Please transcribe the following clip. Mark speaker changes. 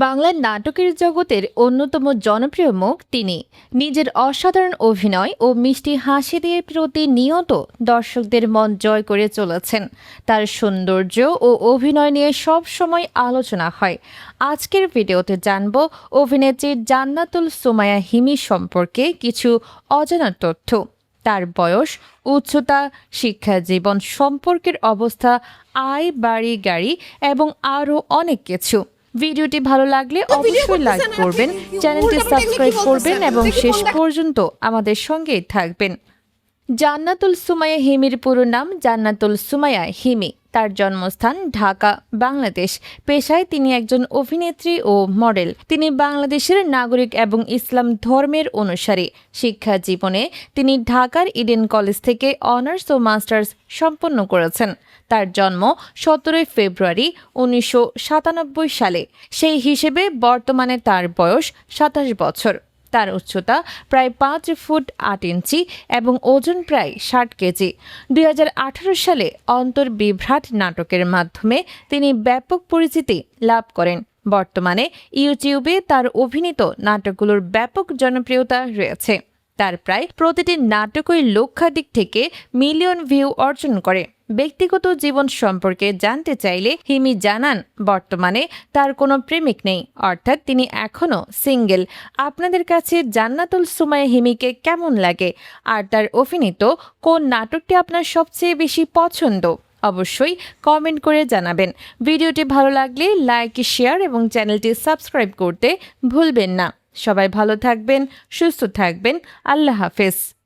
Speaker 1: বাংলা নাটকের জগতের অন্যতম জনপ্রিয় মুখ তিনি। নিজের অসাধারণ অভিনয় ও মিষ্টি হাসি দিয়ে প্রতিনিয়ত দর্শকদের মন জয় করে চলেছেন। তার সৌন্দর্য ও অভিনয় নিয়ে সব সময় আলোচনা হয়। আজকের ভিডিওতে জানব অভিনেত্রী জান্নাতুল সুমাইয়া হিমি সম্পর্কে কিছু অজানা তথ্য, তার বয়স, উচ্চতা, শিক্ষা জীবন, সম্পর্কের অবস্থা, আয়, বাড়ি, গাড়ি এবং আরও অনেক কিছু। ভিডিওটি ভালো লাগলে অবশ্যই লাইক করবেন, চ্যানেলটি সাবস্ক্রাইব করবেন এবং শেষ পর্যন্ত আমাদের সঙ্গেই থাকবেন। জান্নাতুল সুমাইয়া হিমির পুরো নাম জান্নাতুল সুমাইয়া হিমি। তার জন্মস্থান ঢাকা, বাংলাদেশ। পেশায় তিনি একজন অভিনেত্রী ও মডেল। তিনি বাংলাদেশের নাগরিক এবং ইসলাম ধর্মের অনুসারী। শিক্ষা জীবনে তিনি ঢাকার ইডেন কলেজ থেকে অনার্স ও মাস্টার্স সম্পন্ন করেছেন। তার জন্ম 17 ফেব্রুয়ারি 1997 সালে। সেই হিসেবে বর্তমানে তার বয়স 27 বছর। তার উচ্চতা প্রায় 5 ফুট 8 ইঞ্চি এবং ওজন প্রায় 60 কেজি। 2018 সালে অন্তর্বিভ্রাট নাটকের মাধ্যমে তিনি ব্যাপক পরিচিতি লাভ করেন। বর্তমানে ইউটিউবে তার অভিনীত নাটকগুলোর ব্যাপক জনপ্রিয়তা রয়েছে। তার প্রায় প্রতিটি নাটকই লক্ষাধিক থেকে মিলিয়ন ভিউ অর্জন করে। ব্যক্তিগত জীবন সম্পর্কে জানতে চাইলে হিমি জানান, বর্তমানে তার কোনো প্রেমিক নেই, অর্থাৎ তিনি এখনও সিঙ্গেল। আপনাদের কাছে জান্নাতুল সুমাইয়া হিমিকে কেমন লাগে, আর তার অভিনীত কোন নাটকটি আপনার সবচেয়ে বেশি পছন্দ? অবশ্যই কমেন্ট করে জানাবেন। ভিডিওটি ভালো লাগলে লাইক, শেয়ার এবং চ্যানেলটি সাবস্ক্রাইব করতে ভুলবেন না। সবাই ভালো থাকবেন, সুস্থ থাকবেন। আল্লাহ হাফেজ।